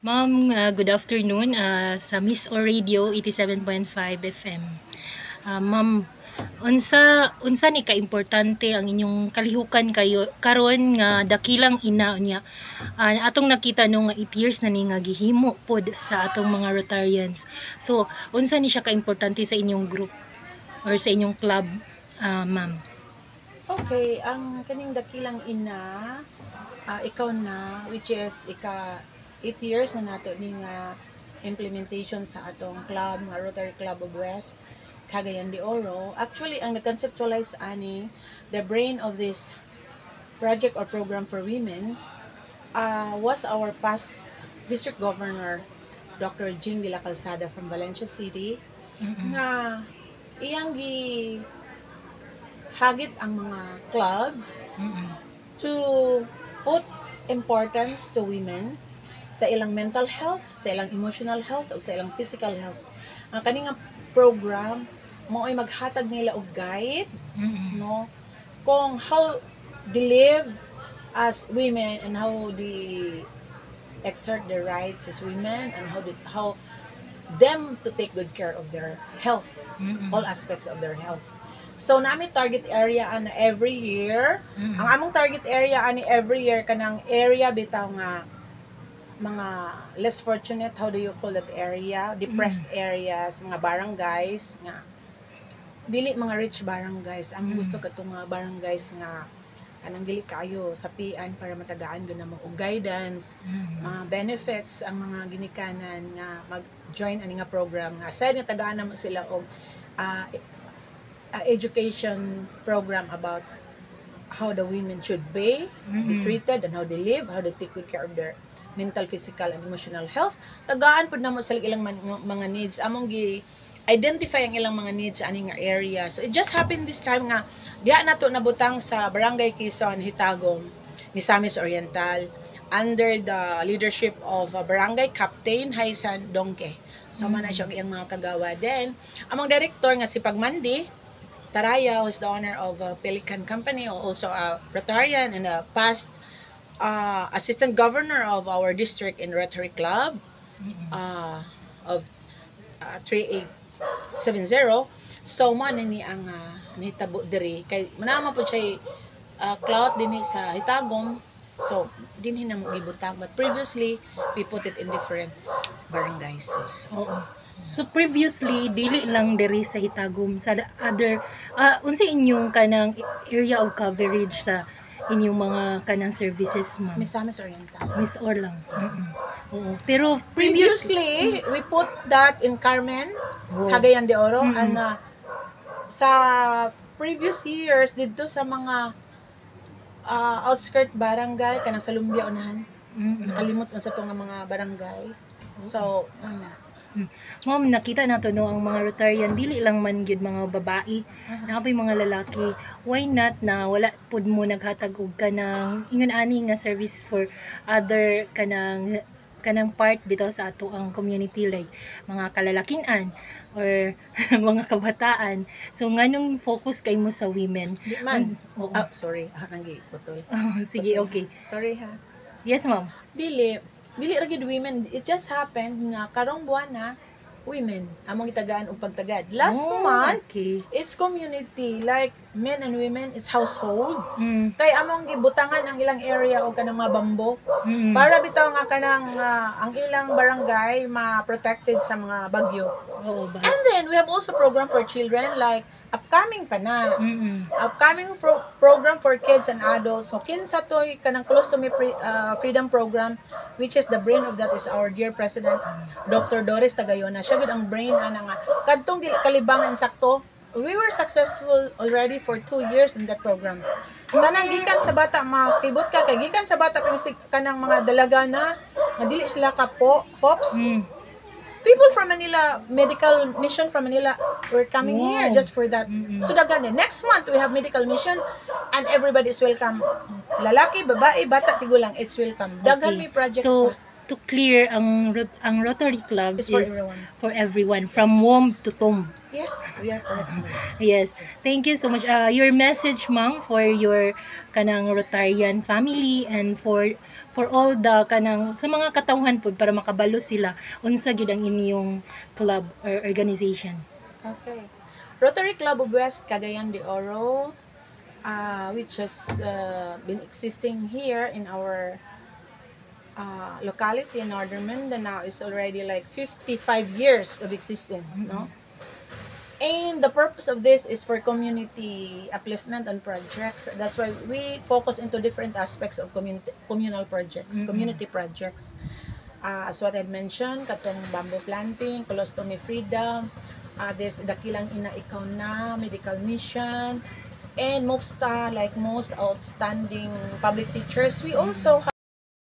Ma'am, good afternoon sa Miss O Radio 87.5 FM. Ma'am, unsa ni kaimportante ang inyong kalihukan kayo karon nga dakilang ina niya. Atong nakita no nga 8 years na ni nga gihimo pod sa atong mga Rotarians. So, unsa ni siya kaimportante sa inyong group or sa inyong club, ma'am? Okay, ang kaning dakilang ina, ikaw na, which is 8 years na nato ning implementation sa atong club, nga Rotary Club of West, Cagayan de Oro. Actually, ang nag-conceptualize ani, the brain of this project or program for women was our past district governor, Dr. Jing de la Calzada from Valencia City, nga iyang hagit ang mga clubs to put importance to women sa ilang mental health, sa ilang emotional health, o sa ilang physical health. Ang kaning program mo ay maghatag nila og guide, no, kung how they live as women and how they exert their rights as women and how them to take good care of their health, all aspects of their health. So nami target area ana every year. Ang among target area ani every year kanang area bitaw nga mga less fortunate, how do you call that area? Depressed areas, mga barangays nga dili mga rich barangays. Ang gusto katong mga barangays nga kanang dili kayo sapian para matagaan gyud namo og guidance, mga benefits ang mga ginikanan nga mag-join ani nga program nga aside nga tagaan namo sila og education program about how the women should be treated and how they live, how they take good care of their mental, physical, and emotional health. Tagaan po namo sa ilang mga needs. Among identify ang ilang mga needs sa aning area. So it just happened this time nga diha nato nabutang sa Barangay Quezon, Hitagom, Misamis Oriental under the leadership of Barangay Captain Haisan Dongke. So man na siya ang mga kagawa. Then among director nga si Pagmandi Taraya, who is the owner of Pelican Company, also a Rotarian and a past assistant governor of our district in Rotary Club of 3870. So man ni ang nahitabo diri kay manama po siya cloud dinhi sa Hitagom. So dinhi na mo gibutang, but previously we put it in different barangays. So previously dili lang diri sa Hitagom, sa other unsa inyong kanang area of coverage sa inyong mga kanang services, ma'am? Misamis Oriental. Miss or lang. Oo. Pero previously we put that in Carmen, Cagayan de Oro, and sa previous years dito sa mga outskirt barangay kanang sa Lumbia unahan. Nakalimot man sa nga mga barangay. So, Ma'am, nakita nato no ang mga Rotarian dili lang man gyud mga babae, napay mga lalaki. Why not na wala pud mo naghatag og kanang ingon ani nga service for other kanang part bitaw sa ato ang community, like mga kalalakian or mga kabataan. So nganong focus kay mo sa women? Di man. Sorry, nanggi putol. Sige, okay. Sorry ha. Yes, ma'am. Dili ra gyud women. It just happened nga karong buwan na women among itagaan og pagtagad. Last month, it's community, like men and women, it's household. Kay among gibutangan ang ilang area og kanang mga bambo para bitaw nga kanang ang ilang barangay ma-protected sa mga bagyo. And then we have also program for children, like upcoming pa na. Upcoming program for kids and adults. So kinsa toy kanang Close to Me Freedom Program, which is the brain of that is our dear President Dr. Doris Tagayona. Siya gid ang brain ana nga kadtong kalibangan sakto. We were successful already for 2 years in that program. Tanang gikan sa bata makibot ka kay gikan sa bata pinistik kanang mga dalaga na dili sila ka pops. People from Manila, medical mission from Manila, were coming here just for that. So dagan next month we have medical mission and everybody is welcome. Lalaki, babae, bata, tigulang, it's welcome. Dagan may projects so, pa. to clear ang Rotary Club It's for is everyone. for everyone from womb to tomb. Yes, we are correct. Yes. Thank you so much. Your message, ma'am, for your kanang Rotarian family and for all the kanang sa mga katawhan po para makabalo sila unsa gid ang inyong club or organization. Okay. Rotary Club of West Cagayan de Oro, which has been existing here in our locality in Northern Mindanao, is already like 55 years of existence, no? And the purpose of this is for community upliftment and projects. That's why we focus into different aspects of communal projects, community projects. As what I mentioned, katong bamboo planting, colostomy freedom, this Dakilang Ina Ikaw Na, medical mission, and most outstanding public teachers. We also